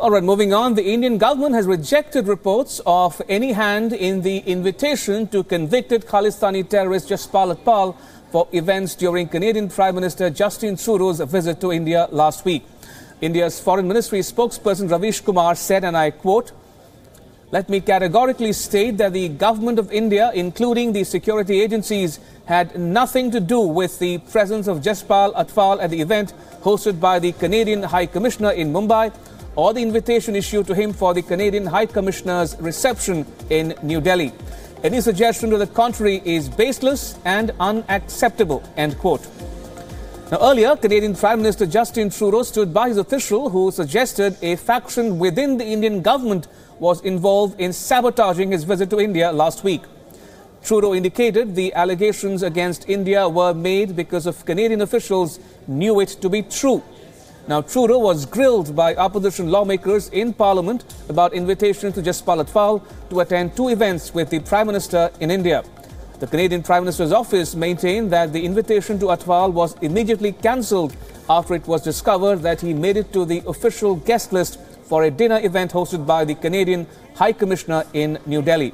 All right, moving on. The Indian government has rejected reports of any hand in the invitation to convicted Khalistani terrorist Jaspal Atwal for events during Canadian Prime Minister Justin Trudeau's visit to India last week. India's Foreign Ministry spokesperson Ravish Kumar said, and I quote, "Let me categorically state that the government of India, including the security agencies, had nothing to do with the presence of Jaspal Atwal at the event hosted by the Canadian High Commissioner in Mumbai, or the invitation issued to him for the Canadian High Commissioner's reception in New Delhi. Any suggestion to the contrary is baseless and unacceptable," end quote. Now, earlier, Canadian Prime Minister Justin Trudeau stood by his official who suggested a faction within the Indian government was involved in sabotaging his visit to India last week. Trudeau indicated the allegations against India were made because of Canadian officials knew it to be true. Now, Trudeau was grilled by opposition lawmakers in Parliament about invitations to Jaspal Atwal to attend two events with the Prime Minister in India. The Canadian Prime Minister's office maintained that the invitation to Atwal was immediately cancelled after it was discovered that he made it to the official guest list for a dinner event hosted by the Canadian High Commissioner in New Delhi.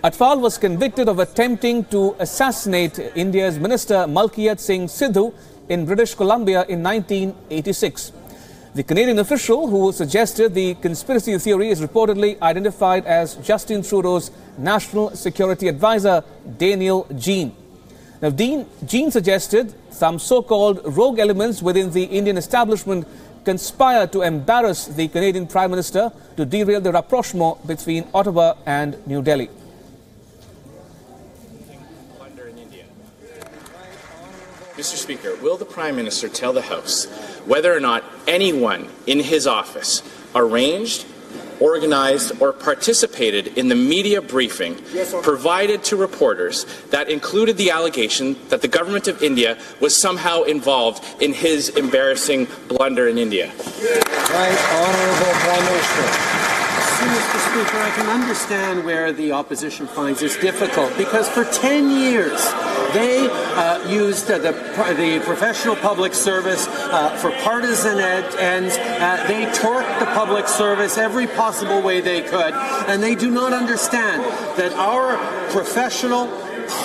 Atwal was convicted of attempting to assassinate India's Minister Malkiyat Singh Sidhu in British Columbia in 1986. The Canadian official who suggested the conspiracy theory is reportedly identified as Justin Trudeau's National Security Advisor, Daniel Jean. Now, Jean suggested some so-called rogue elements within the Indian establishment conspired to embarrass the Canadian Prime Minister to derail the rapprochement between Ottawa and New Delhi. Mr. Speaker, will the Prime Minister tell the House whether or not anyone in his office arranged, organized, or participated in the media briefing provided to reporters that included the allegation that the government of India was somehow involved in his embarrassing blunder in India? Right, Honourable Prime Minister. Mr. Speaker, I can understand where the opposition finds this difficult, because for 10 years they used the professional public service for partisan ends. They torqued the public service every possible way they could, and they do not understand that our professional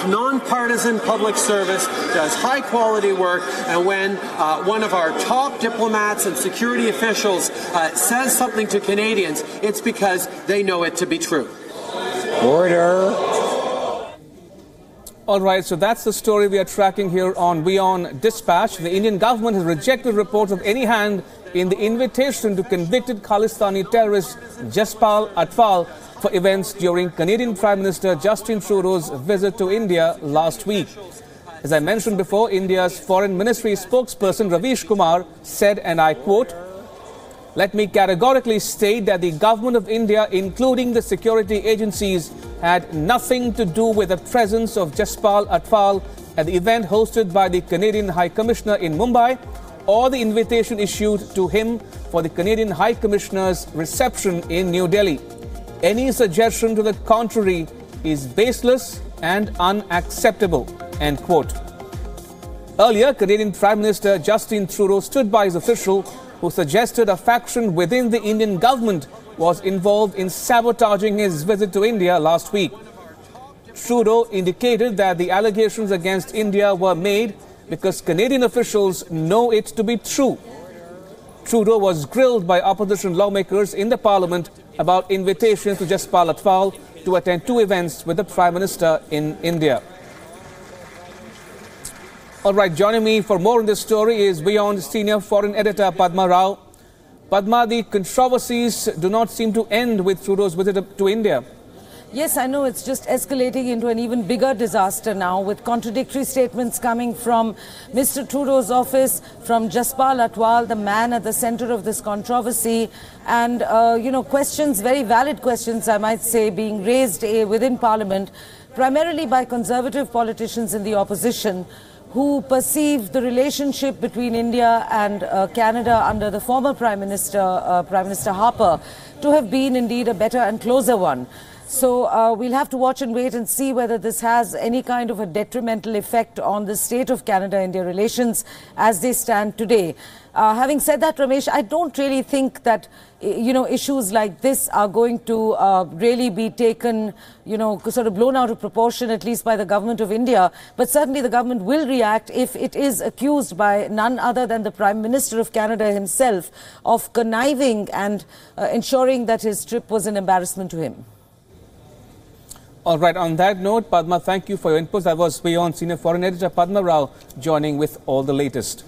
non-partisan public service does high-quality work, and when one of our top diplomats and security officials says something to Canadians, it's because they know it to be true. Order. All right, so that's the story we are tracking here on WION Dispatch. The Indian government has rejected reports of any hand in the invitation to convicted Khalistani terrorist Jaspal Atwal for events during Canadian Prime Minister Justin Trudeau's visit to India last week. As I mentioned before, India's Foreign Ministry spokesperson Ravish Kumar said, and I quote, "Let me categorically state that the government of India, including the security agencies, had nothing to do with the presence of Jaspal Atwal at the event hosted by the Canadian High Commissioner in Mumbai, or the invitation issued to him for the Canadian High Commissioner's reception in New Delhi. Any suggestion to the contrary is baseless and unacceptable," end quote. Earlier, Canadian Prime Minister Justin Trudeau stood by his official who suggested a faction within the Indian government was involved in sabotaging his visit to India last week. Trudeau indicated that the allegations against India were made because Canadian officials know it to be true. Trudeau was grilled by opposition lawmakers in the Parliament about invitations to Jaspal Atwal to attend two events with the Prime Minister in India. All right, joining me for more on this story is WION Senior Foreign Editor Padma Rao. Padma, the controversies do not seem to end with Trudeau's visit to India. Yes, I know it's just escalating into an even bigger disaster now, with contradictory statements coming from Mr. Trudeau's office, from Jaspal Atwal, the man at the center of this controversy, and, questions, very valid questions, I might say, being raised within Parliament, primarily by conservative politicians in the opposition, who perceive the relationship between India and Canada under the former Prime Minister Harper, to have been indeed a better and closer one. So we'll have to watch and wait and see whether this has any kind of a detrimental effect on the state of Canada-India relations as they stand today. Having said that, Ramesh, I don't really think that, issues like this are going to really be taken, sort of blown out of proportion, at least by the government of India. But certainly the government will react if it is accused by none other than the Prime Minister of Canada himself of conniving and ensuring that his trip was an embarrassment to him. All right. On that note, Padma, thank you for your inputs. That was WION Senior Foreign Editor Padma Rao joining with all the latest.